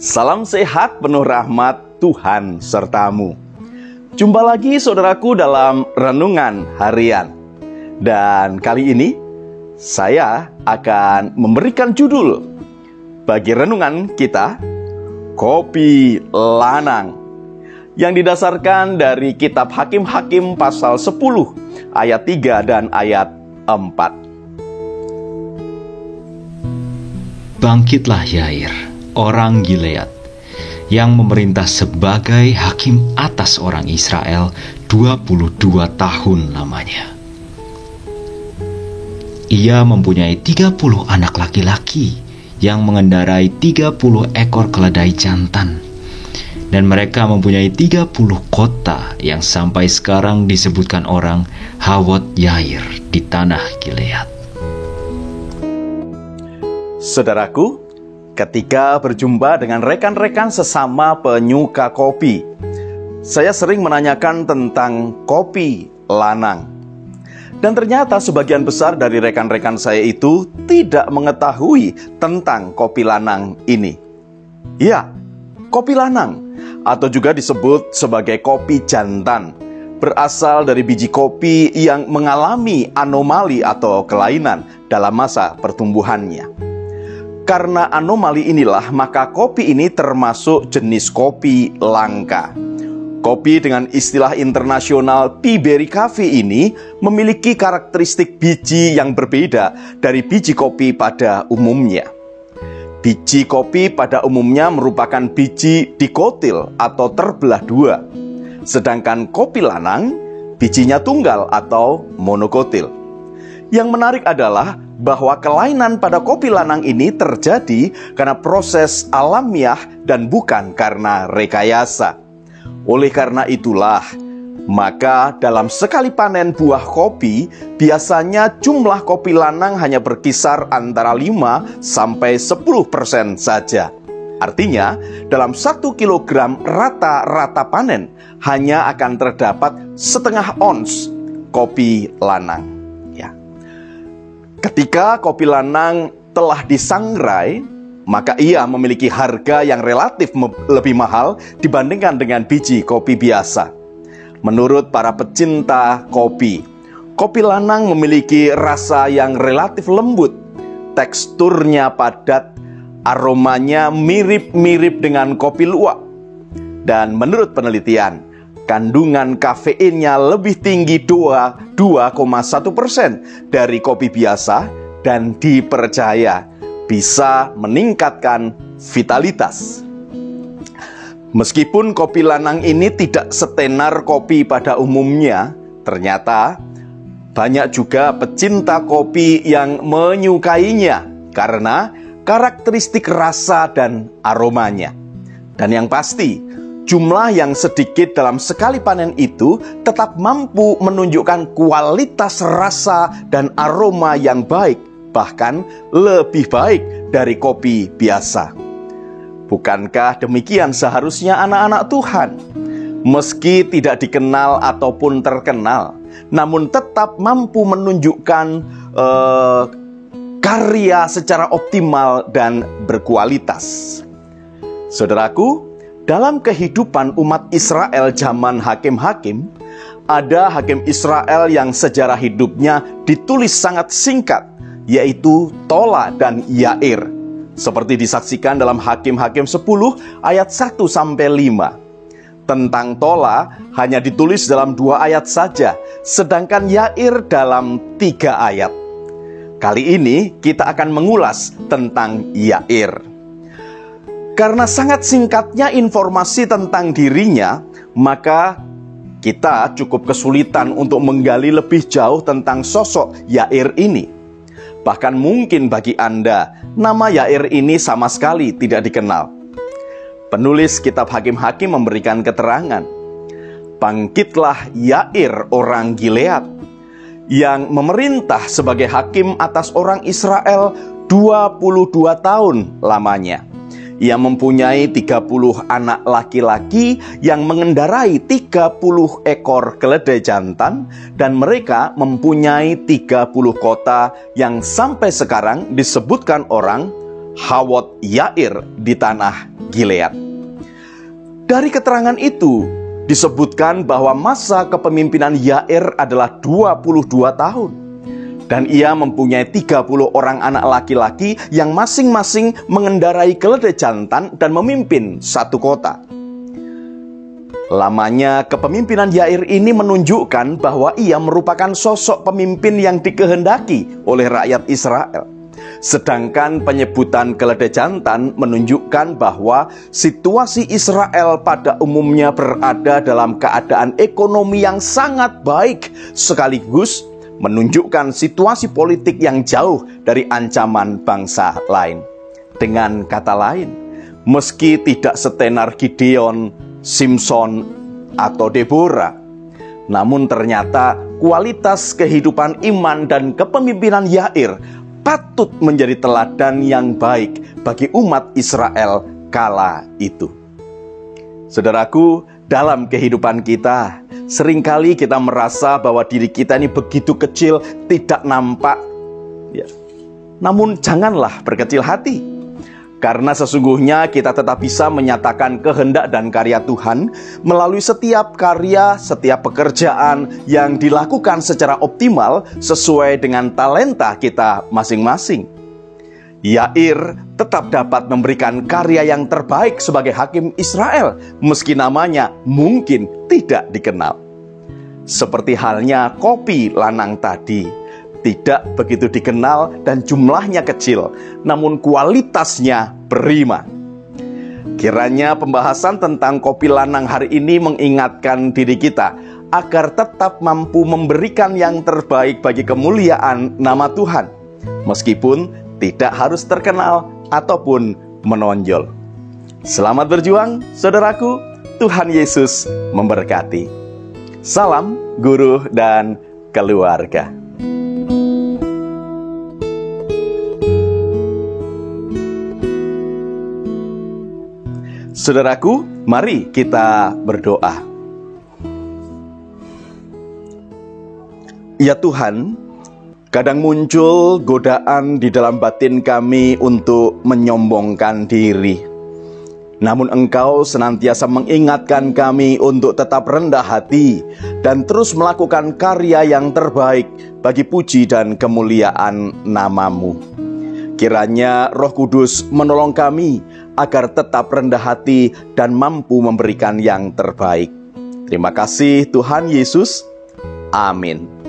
Salam sehat penuh rahmat Tuhan sertamu. Jumpa lagi saudaraku dalam Renungan Harian. Dan kali ini saya akan memberikan judul bagi renungan kita, Kopi Lanang, yang didasarkan dari kitab Hakim-Hakim pasal 10 ayat 3 dan ayat 4. Bangkitlah Yair, orang Gilead, yang memerintah sebagai hakim atas orang Israel 22 tahun lamanya. Ia mempunyai 30 anak laki-laki yang mengendarai 30 ekor keledai jantan, dan mereka mempunyai 30 kota yang sampai sekarang disebutkan orang Hawot Yair di tanah Gilead. Saudaraku, ketika berjumpa dengan rekan-rekan sesama penyuka kopi, saya sering menanyakan tentang kopi lanang. Dan ternyata sebagian besar dari rekan-rekan saya itu tidak mengetahui tentang kopi lanang ini. Ya, kopi lanang, atau juga disebut sebagai kopi jantan, berasal dari biji kopi yang mengalami anomali atau kelainan dalam masa pertumbuhannya. Karena anomali inilah, maka kopi ini termasuk jenis kopi langka. Kopi dengan istilah internasional Pibericaffe ini memiliki karakteristik biji yang berbeda dari biji kopi pada umumnya. Biji kopi pada umumnya merupakan biji dikotil atau terbelah dua. Sedangkan kopi lanang, bijinya tunggal atau monokotil. Yang menarik adalah bahwa kelainan pada kopi lanang ini terjadi karena proses alamiah dan bukan karena rekayasa. Oleh karena itulah, maka dalam sekali panen buah kopi, biasanya jumlah kopi lanang hanya berkisar antara 5-10% saja. Artinya, dalam 1 kilogram rata-rata panen hanya akan terdapat setengah ons kopi lanang. Ketika kopi lanang telah disangrai, maka ia memiliki harga yang relatif lebih mahal dibandingkan dengan biji kopi biasa. Menurut para pecinta kopi, kopi lanang memiliki rasa yang relatif lembut, teksturnya padat, aromanya mirip-mirip dengan kopi luwak. Dan menurut penelitian, kandungan kafeinnya lebih tinggi 2,1% dari kopi biasa dan dipercaya bisa meningkatkan vitalitas. Meskipun kopi lanang ini tidak setenar kopi pada umumnya, ternyata banyak juga pecinta kopi yang menyukainya karena karakteristik rasa dan aromanya. Dan yang pasti, jumlah yang sedikit dalam sekali panen itu tetap mampu menunjukkan kualitas rasa dan aroma yang baik, bahkan lebih baik dari kopi biasa. Bukankah demikian seharusnya anak-anak Tuhan? Meski tidak dikenal ataupun terkenal, namun tetap mampu menunjukkan karya secara optimal dan berkualitas. Saudaraku, dalam kehidupan umat Israel zaman hakim-hakim, ada hakim Israel yang sejarah hidupnya ditulis sangat singkat, yaitu Tola dan Yair. Seperti disaksikan dalam Hakim-Hakim 10 ayat 1-5. Tentang Tola hanya ditulis dalam 2 ayat saja, sedangkan Yair dalam 3 ayat. Kali ini kita akan mengulas tentang Yair. Karena sangat singkatnya informasi tentang dirinya, maka kita cukup kesulitan untuk menggali lebih jauh tentang sosok Yair ini. Bahkan mungkin bagi Anda, nama Yair ini sama sekali tidak dikenal. Penulis kitab Hakim-Hakim memberikan keterangan, bangkitlah Yair orang Gilead, yang memerintah sebagai hakim atas orang Israel 22 tahun lamanya. Ia mempunyai 30 anak laki-laki yang mengendarai 30 ekor keledai jantan, dan mereka mempunyai 30 kota yang sampai sekarang disebutkan orang Hawot Yair di tanah Gilead. Dari keterangan itu disebutkan bahwa masa kepemimpinan Yair adalah 22 tahun. Dan ia mempunyai 30 orang anak laki-laki yang masing-masing mengendarai keledai jantan dan memimpin satu kota. Lamanya kepemimpinan Yair ini menunjukkan bahwa ia merupakan sosok pemimpin yang dikehendaki oleh rakyat Israel. Sedangkan penyebutan keledai jantan menunjukkan bahwa situasi Israel pada umumnya berada dalam keadaan ekonomi yang sangat baik, sekaligus menunjukkan situasi politik yang jauh dari ancaman bangsa lain. Dengan kata lain, meski tidak setenar Gideon, Simpson, atau Deborah, namun ternyata kualitas kehidupan iman dan kepemimpinan Yair patut menjadi teladan yang baik bagi umat Israel kala itu. Saudaraku, dalam kehidupan kita, seringkali kita merasa bahwa diri kita ini begitu kecil, tidak nampak. Ya. Namun janganlah berkecil hati, karena sesungguhnya kita tetap bisa menyatakan kehendak dan karya Tuhan melalui setiap karya, setiap pekerjaan yang dilakukan secara optimal sesuai dengan talenta kita masing-masing. Yair tetap dapat memberikan karya yang terbaik sebagai hakim Israel, meski namanya mungkin tidak dikenal. Seperti halnya kopi lanang tadi, tidak begitu dikenal dan jumlahnya kecil, namun kualitasnya prima. Kiranya pembahasan tentang kopi lanang hari ini mengingatkan diri kita agar tetap mampu memberikan yang terbaik bagi kemuliaan nama Tuhan, meskipun tidak harus terkenal ataupun menonjol. Selamat berjuang, saudaraku. Tuhan Yesus memberkati. Salam guru dan keluarga. Saudaraku, mari kita berdoa. Ya Tuhan, kadang muncul godaan di dalam batin kami untuk menyombongkan diri. Namun Engkau senantiasa mengingatkan kami untuk tetap rendah hati dan terus melakukan karya yang terbaik bagi puji dan kemuliaan nama-Mu. Kiranya Roh Kudus menolong kami agar tetap rendah hati dan mampu memberikan yang terbaik. Terima kasih Tuhan Yesus. Amin.